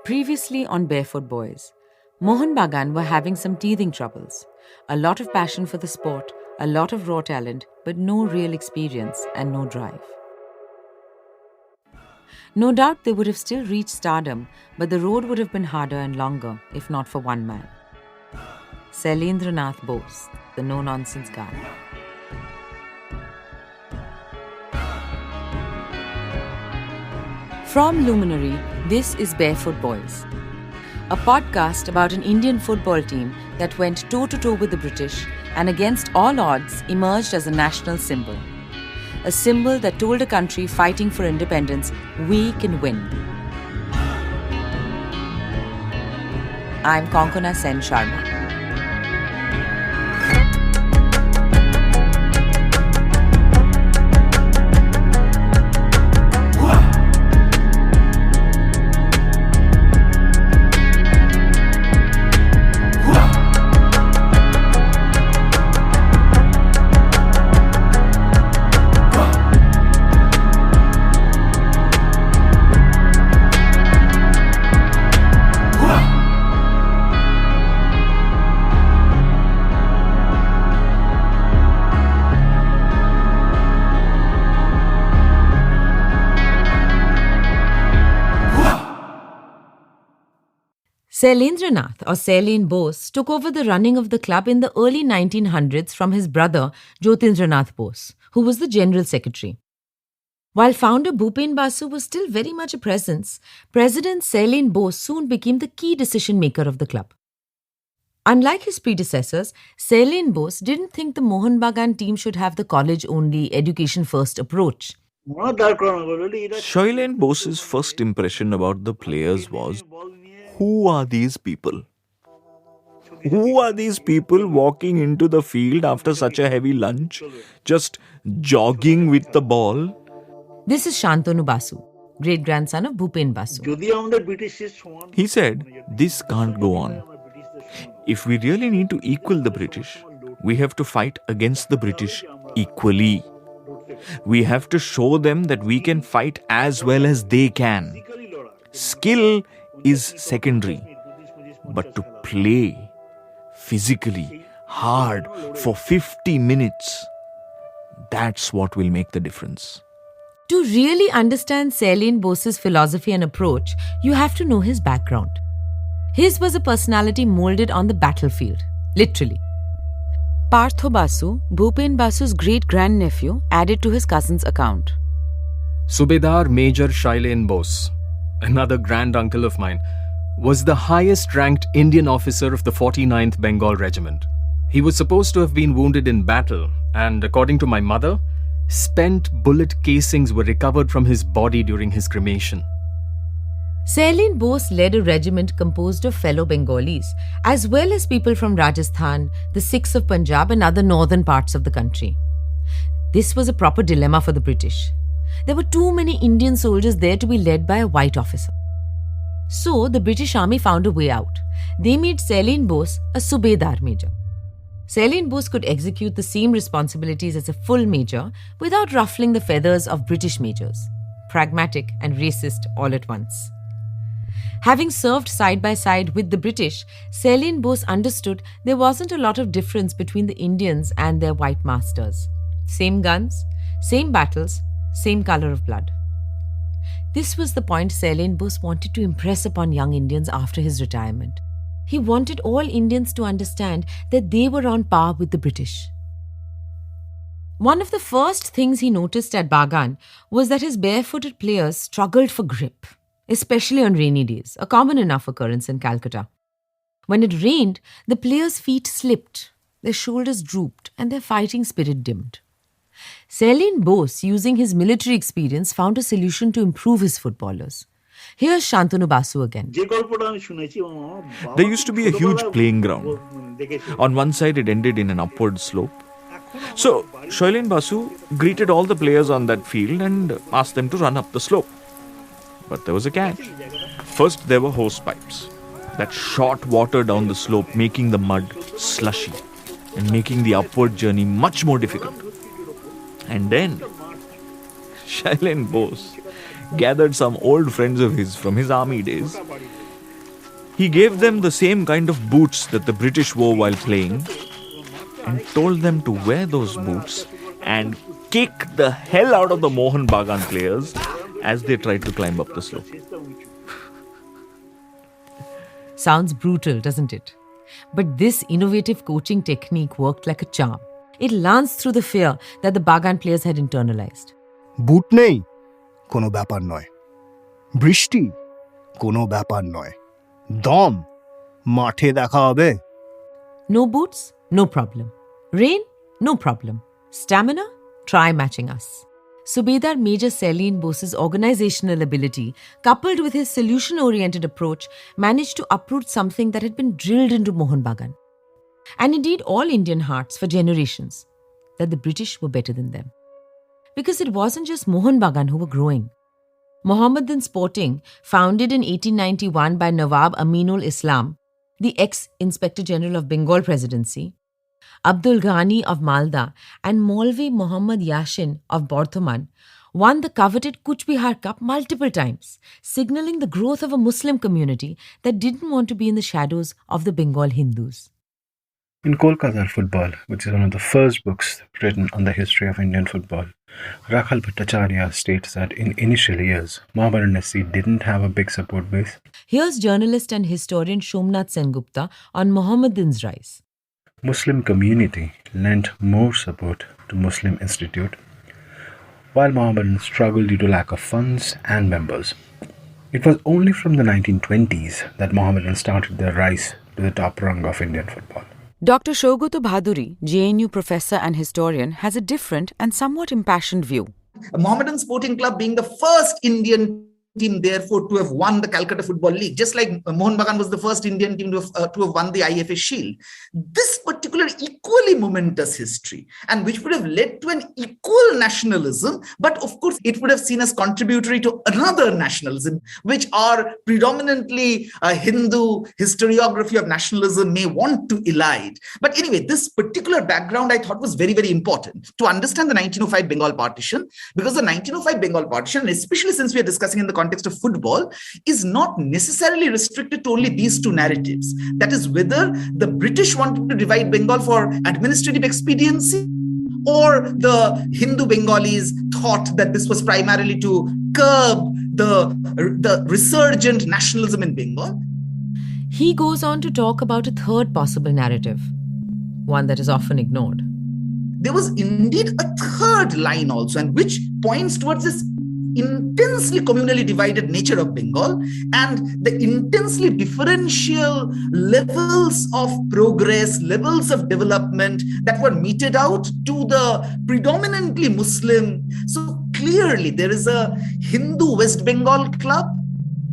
Previously on Barefoot Boys, Mohun Bagan were having some teething troubles. A lot of passion for the sport, a lot of raw talent, but no real experience and no drive. No doubt they would have still reached stardom, but the road would have been harder and longer if not for one man. Sailen Bose, the no-nonsense guy. From Luminary, this is Barefoot Boys, a podcast about an Indian football team that went toe-to-toe with the British and against all odds emerged as a national symbol. A symbol that told a country fighting for independence, we can win. I'm Konkona Sen Sharma. Sailendranath or Sailen Bose took over the running of the club in the early 1900s from his brother Jyotirdranath Bose, who was the general secretary. While founder Bhupen Basu was still very much a presence, President Sailen Bose soon became the key decision maker of the club. Unlike his predecessors, Sailen Bose didn't think the Mohun Bagan team should have the college-only, education-first approach. Sailen Bose's first impression about the players was, who are these people? Who are these people walking into the field after such a heavy lunch, just jogging with the ball? This is Shantanu Basu, great-grandson of Bhupen Basu. He said, this can't go on. If we really need to equal the British, we have to fight against the British equally. We have to show them that we can fight as well as they can. Skill is secondary, but to play physically hard for 50 minutes, that's what will make the difference. To really understand Sailen Bose's philosophy and approach, you have to know his background. His was a personality molded on the battlefield, literally. Partho Basu, Bhupen Basu's great-grandnephew, added to his cousin's account. Subedar Major Sailen Bose, another grand-uncle of mine, was the highest-ranked Indian officer of the 49th Bengal Regiment. He was supposed to have been wounded in battle, and according to my mother, spent bullet casings were recovered from his body during his cremation. Sailen Bose led a regiment composed of fellow Bengalis, as well as people from Rajasthan, the Sikhs of Punjab and other northern parts of the country. This was a proper dilemma for the British. There were too many Indian soldiers there to be led by a white officer. So the British Army found a way out. They made Sailen Bose a Subedar Major. Sailen Bose could execute the same responsibilities as a full major without ruffling the feathers of British majors. Pragmatic and racist all at once. Having served side by side with the British, Sailen Bose understood there wasn't a lot of difference between the Indians and their white masters. Same guns, same battles, same color of blood. This was the point Sailen Bose wanted to impress upon young Indians after his retirement. He wanted all Indians to understand that they were on par with the British. One of the first things he noticed at Bagan was that his barefooted players struggled for grip, especially on rainy days, a common enough occurrence in Calcutta. When it rained, the players' feet slipped, their shoulders drooped, and their fighting spirit dimmed. Sailen Bose, using his military experience, found a solution to improve his footballers. Here's Shantanu Basu again. There used to be a huge playing ground. On one side, it ended in an upward slope. So, Sailen Basu greeted all the players on that field and asked them to run up the slope. But there was a catch. First, there were hose pipes that shot water down the slope, making the mud slushy and making the upward journey much more difficult. And then, Sailen Bose gathered some old friends of his from his army days He gave them the same kind of boots that the British wore while playing and told them to wear those boots and kick the hell out of the Mohun Bagan players as they tried to climb up the slope. Sounds brutal, doesn't it? But this innovative coaching technique worked like a charm. It lanced through the fear that the Bagan players had internalized. বুট নেই কোনো ব্যাপার নয়, বৃষ্টি কোনো ব্যাপার নয়, দম মাঠে দেখা হবে। No boots? No problem. Rain? No problem. Stamina? Try matching us. Subedar Major Sailen Bose's organizational ability, coupled with his solution-oriented approach, managed to uproot something that had been drilled into Mohun Bagan, and indeed all Indian hearts for generations, that the British were better than them. Because it wasn't just Mohun Bagan who were growing. Mohammedan Sporting, founded in 1891 by Nawab Aminul Islam, the ex-Inspector General of Bengal Presidency, Abdul Ghani of Malda, and Maulvi Muhammad Yashin of Bardhaman, won the coveted Kuch Bihar Cup multiple times, signalling the growth of a Muslim community that didn't want to be in the shadows of the Bengal Hindus. In Kolkata Football, which is one of the first books written on the history of Indian football, Rakhal Bhattacharya states that in initial years, Mohammedan SC didn't have a big support base. Here's journalist and historian Somnath Sengupta on Mohammedan's rise. Muslim community lent more support to Muslim Institute, while Mohammedans struggled due to lack of funds and members. It was only from the 1920s that Mohammedans started their rise to the top rung of Indian football. Dr. Shogoto Bhaduri, JNU professor and historian, has a different and somewhat impassioned view. A Mohammedan Sporting Club being the first Indian team, therefore, to have won the Calcutta Football League, just like Mohun Bagan was the first Indian team to have won the IFA Shield. This particular equally momentous history, and which would have led to an equal nationalism, but of course, it would have seen as contributory to another nationalism, which our predominantly Hindu historiography of nationalism may want to elide. But anyway, this particular background I thought was very, very important to understand the 1905 Bengal partition, because the 1905 Bengal partition, especially since we are discussing in the context of football, is not necessarily restricted to only these two narratives. That is, whether the British wanted to divide Bengal for administrative expediency, or the Hindu Bengalis thought that this was primarily to curb the resurgent nationalism in Bengal. He goes on to talk about a third possible narrative, one that is often ignored. There was indeed a third line also, and which points towards this intensely communally divided nature of Bengal and the intensely differential levels of progress, levels of development that were meted out to the predominantly Muslim. So clearly there is a Hindu West Bengal club,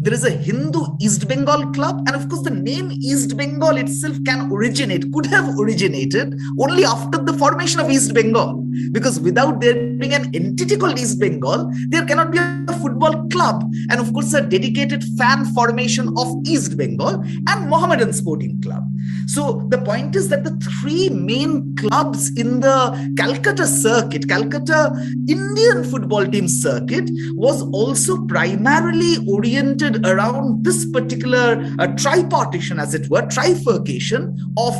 there is a Hindu East Bengal club, and of course the name East Bengal itself could have originated only after the formation of East Bengal, because without there being an entity called East Bengal, there cannot be a football club, and of course a dedicated fan formation of East Bengal and Mohammedan Sporting Club. So the point is that the three main clubs in the Calcutta circuit, Calcutta Indian football team circuit, was also primarily oriented around this particular tripartition, as it were, trifurcation of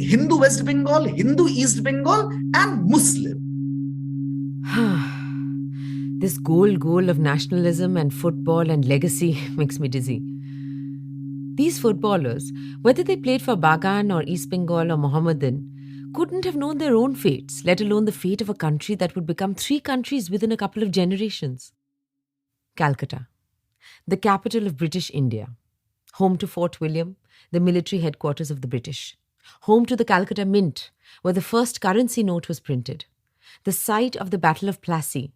Hindu West Bengal, Hindu East Bengal, and Muslim. This goal of nationalism and football and legacy makes me dizzy. These footballers, whether they played for Bagan or East Bengal or Mohammedan, couldn't have known their own fates, let alone the fate of a country that would become 3 countries within a couple of generations. Calcutta, the capital of British India, home to Fort William, the military headquarters of the British, home to the Calcutta Mint, where the first currency note was printed, the site of the Battle of Plassey,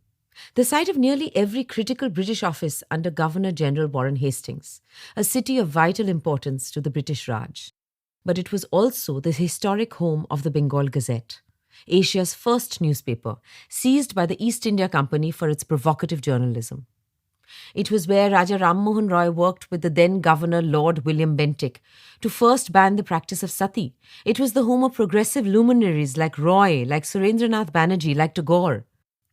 the site of nearly every critical British office under Governor-General Warren Hastings, a city of vital importance to the British Raj. But it was also the historic home of the Bengal Gazette, Asia's first newspaper, seized by the East India Company for its provocative journalism. It was where Raja Ram Mohan Roy worked with the then Governor Lord William Bentinck to first ban the practice of sati. It was the home of progressive luminaries like Roy, like Surendranath Banerjee, like Tagore.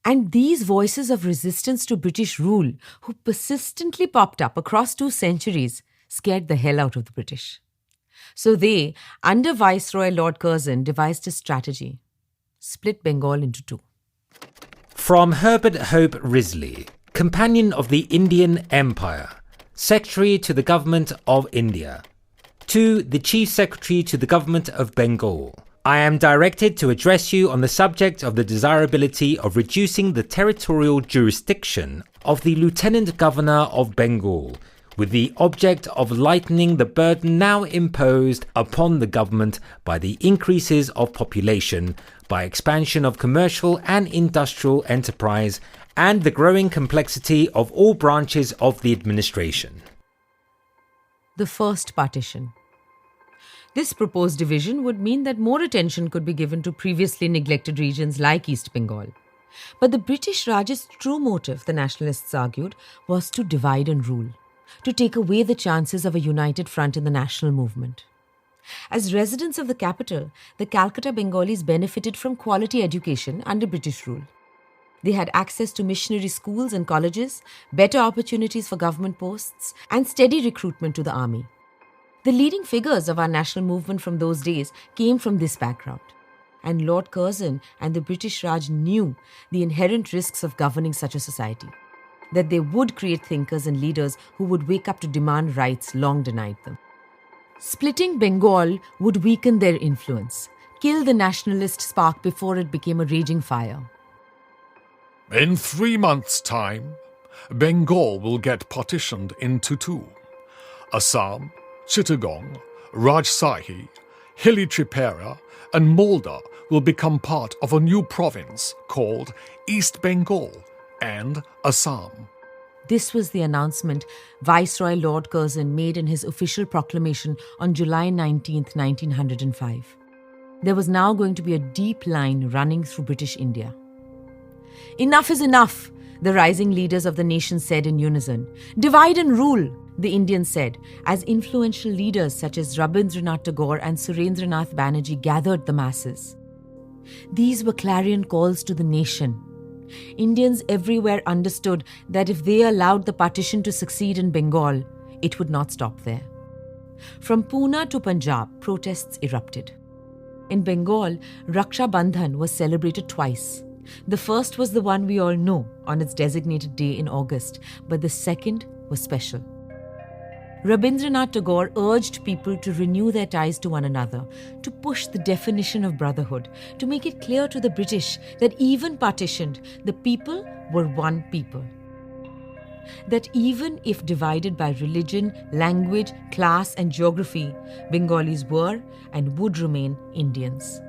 And these voices of resistance to British rule, who persistently popped up across 2 centuries, scared the hell out of the British. So they, under Viceroy Lord Curzon, devised a strategy: split Bengal into two. From Herbert Hope Risley, Companion of the Indian Empire, Secretary to the Government of India, to the Chief Secretary to the Government of Bengal, I am directed to address you on the subject of the desirability of reducing the territorial jurisdiction of the Lieutenant Governor of Bengal, with the object of lightening the burden now imposed upon the government by the increases of population, by expansion of commercial and industrial enterprise, and the growing complexity of all branches of the administration. The first partition. This proposed division would mean that more attention could be given to previously neglected regions like East Bengal. But the British Raj's true motive, the nationalists argued, was to divide and rule, to take away the chances of a united front in the national movement. As residents of the capital, the Calcutta Bengalis benefited from quality education under British rule. They had access to missionary schools and colleges, better opportunities for government posts, and steady recruitment to the army. The leading figures of our national movement from those days came from this background. And Lord Curzon and the British Raj knew the inherent risks of governing such a society, that they would create thinkers and leaders who would wake up to demand rights long denied them. Splitting Bengal would weaken their influence, kill the nationalist spark before it became a raging fire. In 3 months' time, Bengal will get partitioned into two. Assam, Chittagong, Rajshahi, Hilly Tripura, and Malda will become part of a new province called East Bengal and Assam. This was the announcement Viceroy Lord Curzon made in his official proclamation on July 19, 1905. There was now going to be a deep line running through British India. Enough is enough, the rising leaders of the nation said in unison. Divide and rule, the Indians said, as influential leaders such as Rabindranath Tagore and Surendranath Banerjee gathered the masses. These were clarion calls to the nation. Indians everywhere understood that if they allowed the partition to succeed in Bengal, it would not stop there. From Pune to Punjab, protests erupted. In Bengal, Raksha Bandhan was celebrated twice. The first was the one we all know, on its designated day in August, but the second was special. Rabindranath Tagore urged people to renew their ties to one another, to push the definition of brotherhood, to make it clear to the British that even partitioned, the people were one people. That even if divided by religion, language, class and geography, Bengalis were and would remain Indians.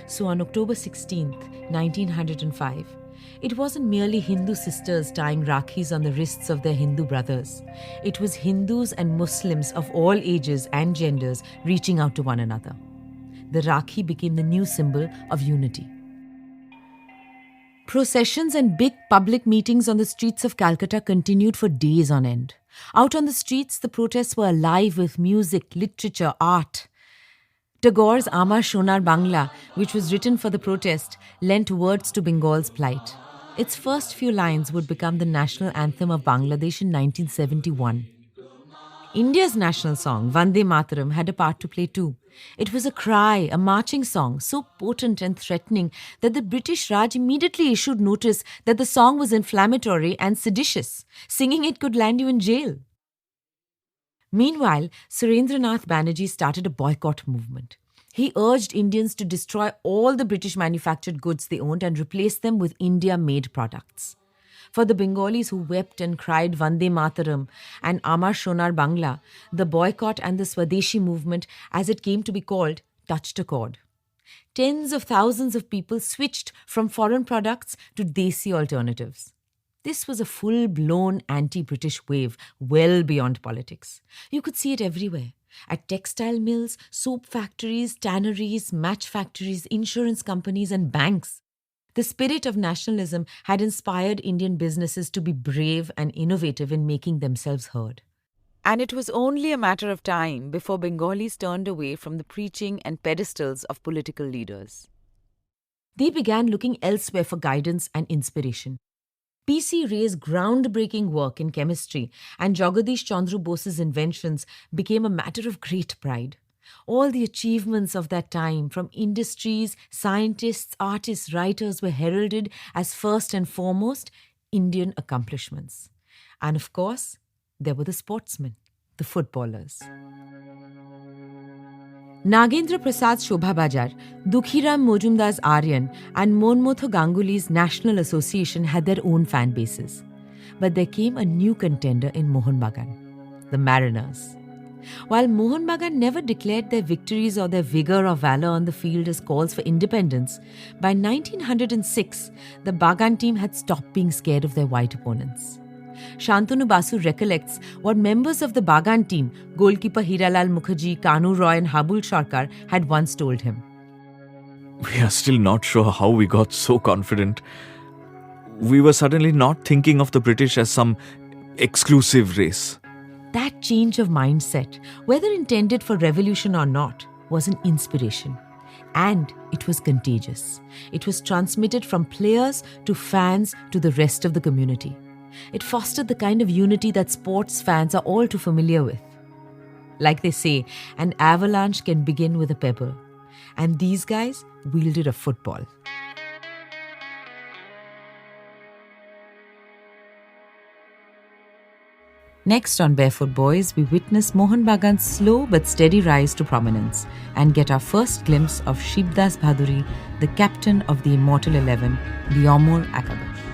So on October 16th, 1905, it wasn't merely Hindu sisters tying rakhis on the wrists of their Hindu brothers. It was Hindus and Muslims of all ages and genders reaching out to one another. The rakhi became the new symbol of unity. Processions and big public meetings on the streets of Calcutta continued for days on end. Out on the streets, the protests were alive with music, literature, art. Tagore's Amar Sonar Bangla, which was written for the protest, lent words to Bengal's plight. Its first few lines would become the national anthem of Bangladesh in 1971. India's national song, Vande Mataram, had a part to play too. It was a cry, a marching song, so potent and threatening that the British Raj immediately issued notice that the song was inflammatory and seditious. Singing it could land you in jail. Meanwhile, Surendranath Banerjee started a boycott movement. He urged Indians to destroy all the British manufactured goods they owned and replace them with India-made products. For the Bengalis who wept and cried Vande Mataram and Amar Sonar Bangla, the boycott and the Swadeshi movement, as it came to be called, touched a chord. Tens of thousands of people switched from foreign products to Desi alternatives. This was a full-blown anti-British wave, well beyond politics. You could see it everywhere. At textile mills, soap factories, tanneries, match factories, insurance companies and banks. The spirit of nationalism had inspired Indian businesses to be brave and innovative in making themselves heard. And it was only a matter of time before Bengalis turned away from the preaching and pedestals of political leaders. They began looking elsewhere for guidance and inspiration. P.C. Ray's groundbreaking work in chemistry and Jagadish Chandra Bose's inventions became a matter of great pride. All the achievements of that time, from industries, scientists, artists, writers, were heralded as first and foremost Indian accomplishments. And of course, there were the sportsmen, the footballers. Nagendra Prasad Shobhabajar, Dukhiram Mojumdar's Aryan, and Monmotho Ganguly's National Association had their own fan bases. But there came a new contender in Mohun Bagan, the Mariners. While Mohun Bagan never declared their victories or their vigour or valour on the field as calls for independence, by 1906, the Bagan team had stopped being scared of their white opponents. Shantanu Basu recollects what members of the Bagan team, goalkeeper Hiralal Mukherjee, Kanu Roy and Habul Sarkar, had once told him. We are still not sure how we got so confident. We were suddenly not thinking of the British as some exclusive race. That change of mindset, whether intended for revolution or not, was an inspiration. And it was contagious. It was transmitted from players to fans to the rest of the community. It fostered the kind of unity that sports fans are all too familiar with. Like they say, an avalanche can begin with a pebble. And these guys wielded a football. Next on Barefoot Boys, we witness Mohun Bagan's slow but steady rise to prominence and get our first glimpse of Shibdas Bhaduri, the captain of the Immortal 11, the Amor Akadosh.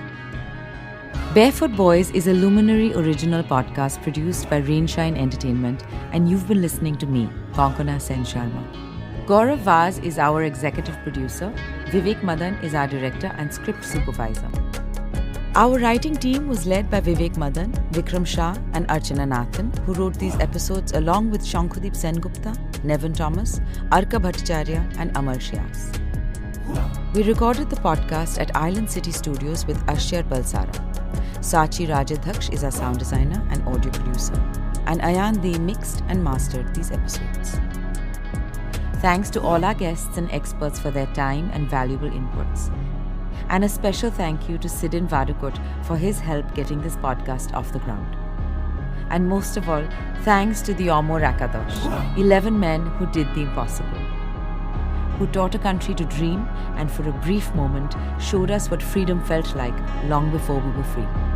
Barefoot Boys is a Luminary original podcast produced by Rainshine Entertainment, and you've been listening to me, Konkona Sen Sharma. Gaurav Vaz is our executive producer, Vivek Madan is our director and script supervisor. Our writing team was led by Vivek Madan, Vikram Shah and Archana Nathan, who wrote these episodes along with Shankhudeep Sengupta, Nevin Thomas, Arka Bhattacharya and Amar Shyas. We recorded the podcast at Island City Studios with Ashyar Balsara. Sachi Rajadhaksh is our sound designer and audio producer, and Ayan Dee mixed and mastered these episodes. Thanks to all our guests and experts for their time and valuable inputs. And a special thank you to Sidin Vadukut for his help getting this podcast off the ground. And most of all, thanks to the Amor Akadosh, 11 men who did the impossible, who taught a country to dream and for a brief moment showed us what freedom felt like long before we were free.